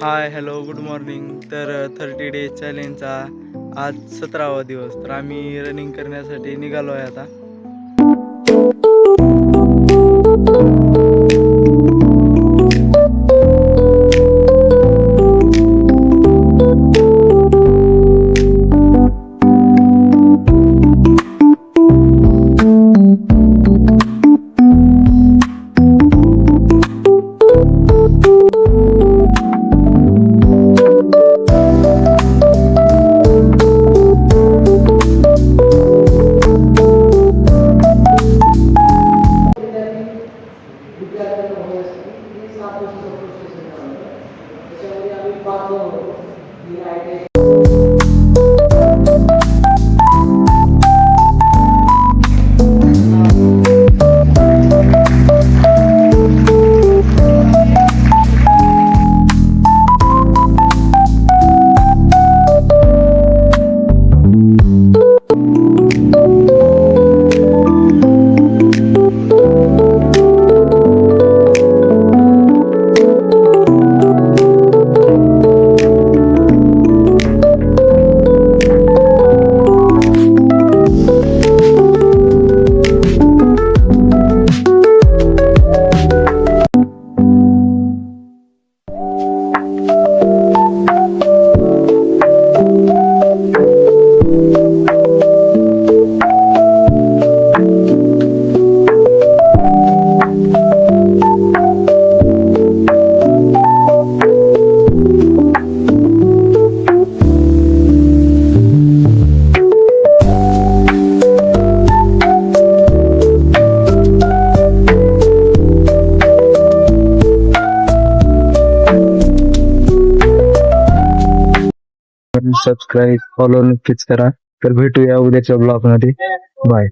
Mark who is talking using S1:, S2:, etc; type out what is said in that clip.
S1: हाय, hello, good morning. तर 30 days चॅलेंजचा आज 17वा दिवस. तर आम्ही रनिंग करण्यासाठी निघालो आहे आता. सबस्क्राईब फॉलो नक्कीच करा. तर भेटूया उद्याच्या ब्लॉग मध्ये. बाय.